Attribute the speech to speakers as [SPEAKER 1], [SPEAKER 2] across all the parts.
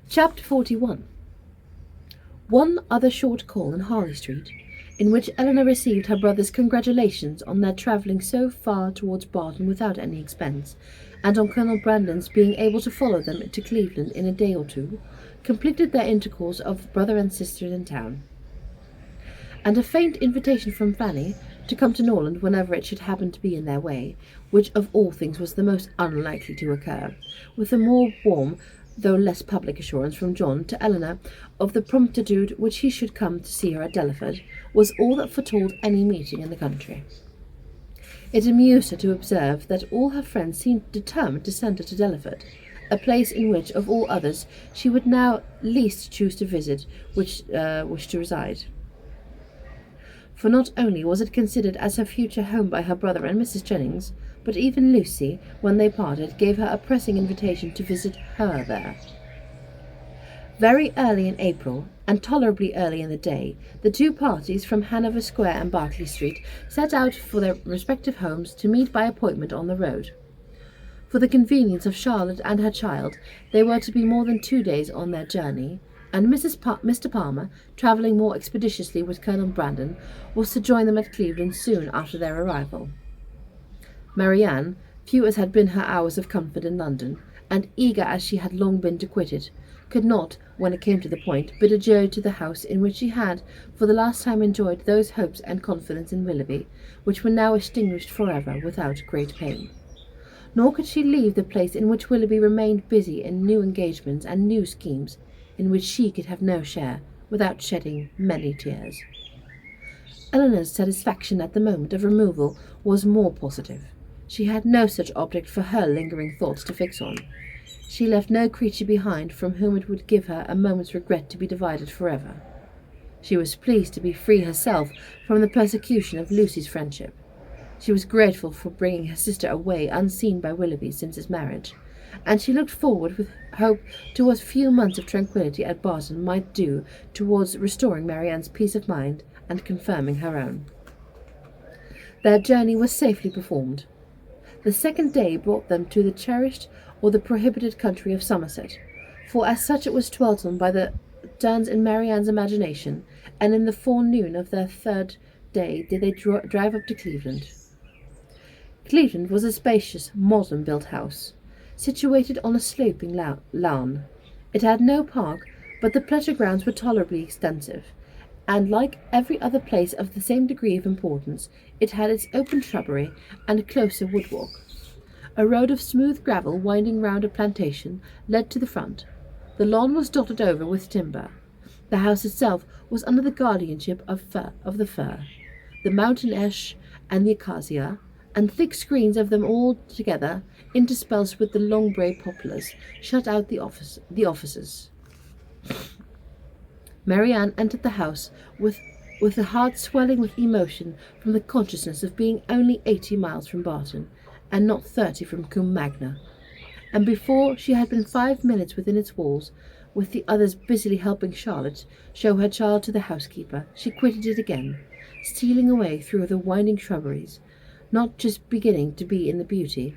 [SPEAKER 1] Chapter 41. One other short call in Harley Street, in which Eleanor received her brother's congratulations on their travelling so far towards Barton without any expense, and on Colonel Brandon's being able to follow them to Cleveland in a day or two, completed their intercourse of brother and sister in town. And a faint invitation from Fanny to come to Norland whenever it should happen to be in their way, which of all things was the most unlikely to occur, with a more warm though less public assurance from John to Eleanor of the promptitude which he should come to see her at Delaford, was all that foretold any meeting in the country. It amused her to observe that all her friends seemed determined to send her to Delaford, a place in which, of all others, she would now least choose to visit, wish to reside. For not only was it considered as her future home by her brother and Mrs. Jennings, but even Lucy, when they parted, gave her a pressing invitation to visit her there. Very early in April, and tolerably early in the day, the two parties from Hanover Square and Berkeley Street set out for their respective homes to meet by appointment on the road. For the convenience of Charlotte and her child, they were to be more than 2 days on their journey, and Mr. Palmer, travelling more expeditiously with Colonel Brandon, was to join them at Cleveland soon after their arrival. Marianne, few as had been her hours of comfort in London, and eager as she had long been to quit it, could not, when it came to the point, bid adieu to the house in which she had for the last time enjoyed those hopes and confidence in Willoughby, which were now extinguished forever without great pain. Nor could she leave the place in which Willoughby remained busy in new engagements and new schemes, in which she could have no share, without shedding many tears. Eleanor's satisfaction at the moment of removal was more positive. She had no such object for her lingering thoughts to fix on. She left no creature behind from whom it would give her a moment's regret to be divided forever. She was pleased to be free herself from the persecution of Lucy's friendship. She was grateful for bringing her sister away unseen by Willoughby since his marriage, and she looked forward with hope to what few months of tranquillity at Barton might do towards restoring Marianne's peace of mind and confirming her own. Their journey was safely performed. The second day brought them to the cherished or the prohibited country of Somerset, for as such it was dwelt on by the turns in Marianne's imagination, and in the forenoon of their third day did they drive up to Cleveland. Cleveland was a spacious, modern-built house, situated on a sloping lawn. It had no park, but the pleasure grounds were tolerably extensive, and like every other place of the same degree of importance, it had its open shrubbery and a closer woodwalk. A road of smooth gravel winding round a plantation led to the front. The lawn was dotted over with timber. The house itself was under the guardianship of the fir, the mountain ash, and the acacia, and thick screens of them all together, interspersed with the long grey poplars, shut out the offices. Marianne entered the house with a heart swelling with emotion from the consciousness of being only 80 miles from Barton, and not 30 from Combe Magna, and before she had been 5 minutes within its walls, with the others busily helping Charlotte show her child to the housekeeper, she quitted it again, stealing away through the winding shrubberies, not just beginning to be in the beauty,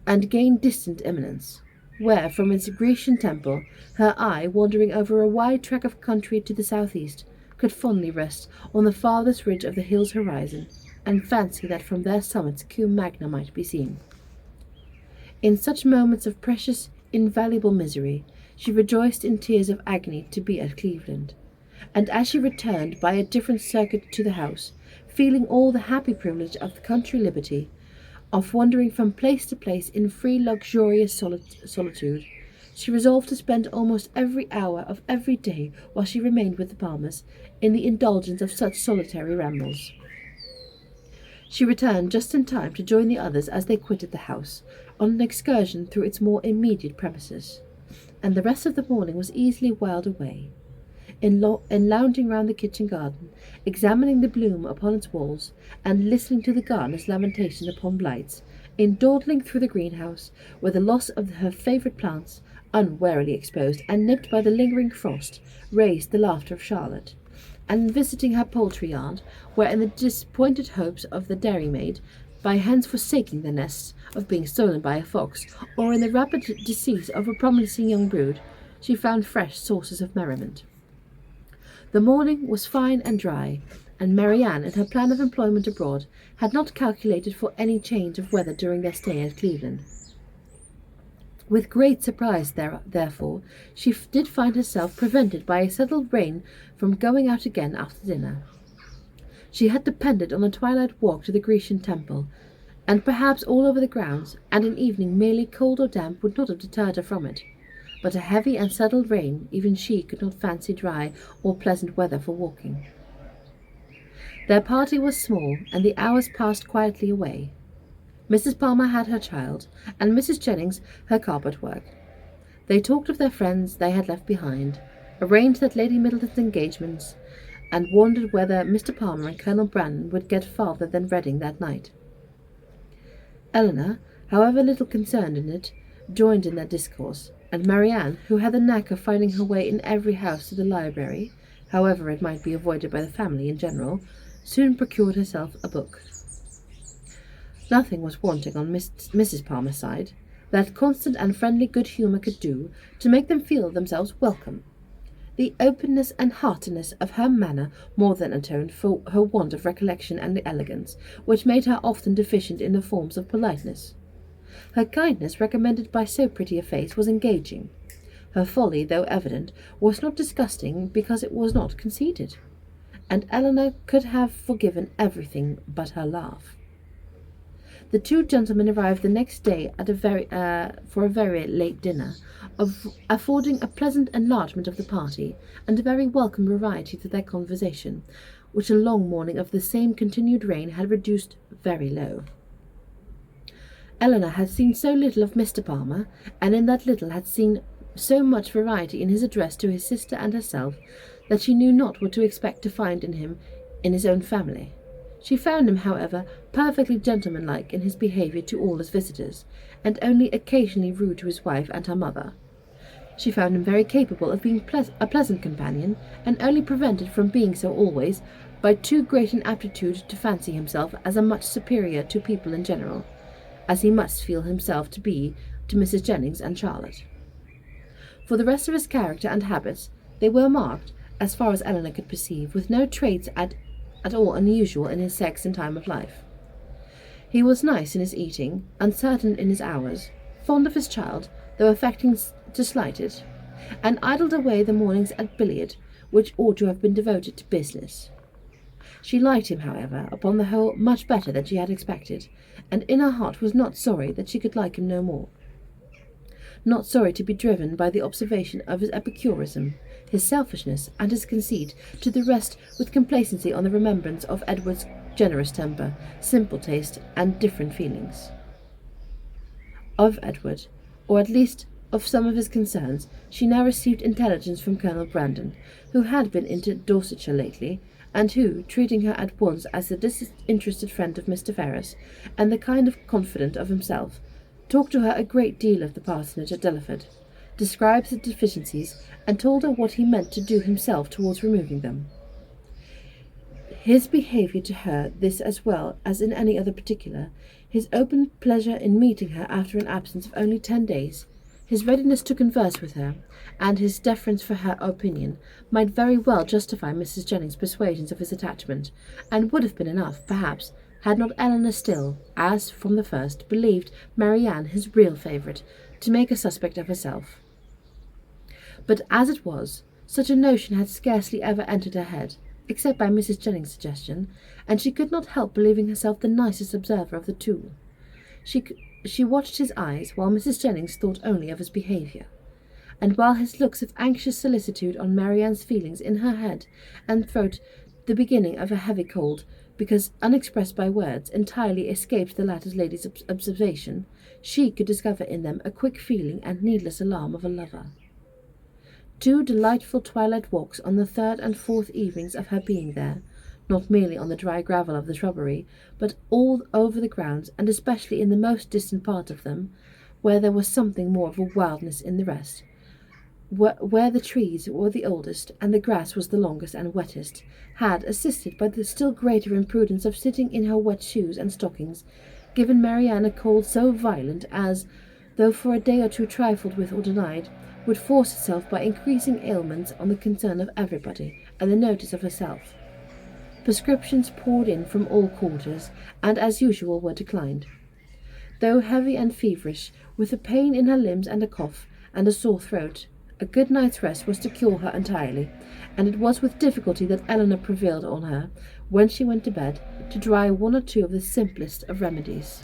[SPEAKER 1] and gained distant eminence, where, from its Grecian temple, her eye, wandering over a wide tract of country to the southeast, could fondly rest on the farthest ridge of the hill's horizon, and fancy that from their summits Combe Magna might be seen. In such moments of precious, invaluable misery, she rejoiced in tears of agony to be at Cleveland, and as she returned by a different circuit to the house, feeling all the happy privilege of the country liberty, of wandering from place to place in free luxurious solitude, she resolved to spend almost every hour of every day while she remained with the Palmers in the indulgence of such solitary rambles. She returned just in time to join the others as they quitted the house, on an excursion through its more immediate premises, and the rest of the morning was easily whiled away in lounging round the kitchen garden, examining the bloom upon its walls, and listening to the gardener's lamentation upon blights, in dawdling through the greenhouse, where the loss of her favourite plants, unwarily exposed and nipped by the lingering frost, raised the laughter of Charlotte, and in visiting her poultry yard, where in the disappointed hopes of the dairymaid, by hens forsaking their nests, of being stolen by a fox, or in the rapid decease of a promising young brood, she found fresh sources of merriment. The morning was fine and dry, and Marianne, in her plan of employment abroad, had not calculated for any change of weather during their stay at Cleveland. With great surprise, therefore, she did find herself prevented by a settled rain from going out again after dinner. She had depended on a twilight walk to the Grecian temple, and perhaps all over the grounds, and an evening merely cold or damp would not have deterred her from it. But a heavy and settled rain even she could not fancy dry or pleasant weather for walking. Their party was small, and the hours passed quietly away. Mrs. Palmer had her child, and Mrs. Jennings her carpet work. They talked of their friends they had left behind, arranged that Lady Middleton's engagements, and wondered whether Mr. Palmer and Colonel Brandon would get farther than Reading that night. Eleanor, however little concerned in it, joined in their discourse, and Marianne, who had the knack of finding her way in every house to the library, however it might be avoided by the family in general, soon procured herself a book. Nothing was wanting on Mrs. Palmer's side that constant and friendly good humour could do to make them feel themselves welcome. The openness and heartiness of her manner more than atoned for her want of recollection and elegance, which made her often deficient in the forms of politeness. Her kindness, recommended by so pretty a face, was engaging. Her folly, though evident, was not disgusting because it was not conceited, and Eleanor could have forgiven everything but her laugh. The two gentlemen arrived the next day at for a very late dinner, affording a pleasant enlargement of the party, and a very welcome variety to their conversation, which a long morning of the same continued rain had reduced very low. Eleanor had seen so little of Mr. Palmer, and in that little had seen so much variety in his address to his sister and herself, that she knew not what to expect to find in him in his own family. She found him, however, perfectly gentlemanlike in his behaviour to all his visitors, and only occasionally rude to his wife and her mother. She found him very capable of being a pleasant companion, and only prevented from being so always by too great an aptitude to fancy himself as a much superior to people in general, as he must feel himself to be to Mrs. Jennings and Charlotte. For the rest of his character and habits, they were marked, as far as Eleanor could perceive, with no traits at all unusual in his sex and time of life. He was nice in his eating, uncertain in his hours, fond of his child, though affecting to slight it, and idled away the mornings at billiard, which ought to have been devoted to business. She liked him, however, upon the whole, much better than she had expected, and in her heart was not sorry that she could like him no more. Not sorry to be driven by the observation of his epicurism, his selfishness, and his conceit, to the rest with complacency on the remembrance of Edward's generous temper, simple taste, and different feelings. Of Edward, or at least of some of his concerns, she now received intelligence from Colonel Brandon, who had been into Dorsetshire lately, and who, treating her at once as the disinterested friend of Mr. Ferrars, and the kind of confidant of himself, talked to her a great deal of the parsonage at Delaford, described the deficiencies, and told her what he meant to do himself towards removing them. His behaviour to her, this as well as in any other particular, his open pleasure in meeting her after an absence of only 10 days, his readiness to converse with her, and his deference for her opinion, might very well justify Mrs. Jennings' persuasions of his attachment, and would have been enough, perhaps, had not Eleanor still, as from the first, believed Marianne his real favourite, to make a suspect of herself. But as it was, such a notion had scarcely ever entered her head, except by Mrs. Jennings' suggestion, and she could not help believing herself the nicest observer of the two. She watched his eyes, while Mrs. Jennings thought only of his behaviour, and while his looks of anxious solicitude on Marianne's feelings in her head and throat, the beginning of a heavy cold, because unexpressed by words, entirely escaped the latter lady's observation, she could discover in them a quick feeling and needless alarm of a lover. 2 delightful twilight walks on the 3rd and 4th evenings of her being there, not merely on the dry gravel of the shrubbery, but all over the grounds, and especially in the most distant part of them, where there was something more of a wildness in the rest, where the trees were the oldest, and the grass was the longest and wettest, had, assisted by the still greater imprudence of sitting in her wet shoes and stockings, given Marianne a cold so violent as, though for a day or two trifled with or denied, would force itself by increasing ailments on the concern of everybody and the notice of herself. Prescriptions poured in from all quarters, and as usual were declined. Though heavy and feverish, with a pain in her limbs and a cough, and a sore throat, a good night's rest was to cure her entirely, and it was with difficulty that Eleanor prevailed on her, when she went to bed, to try one or two of the simplest of remedies.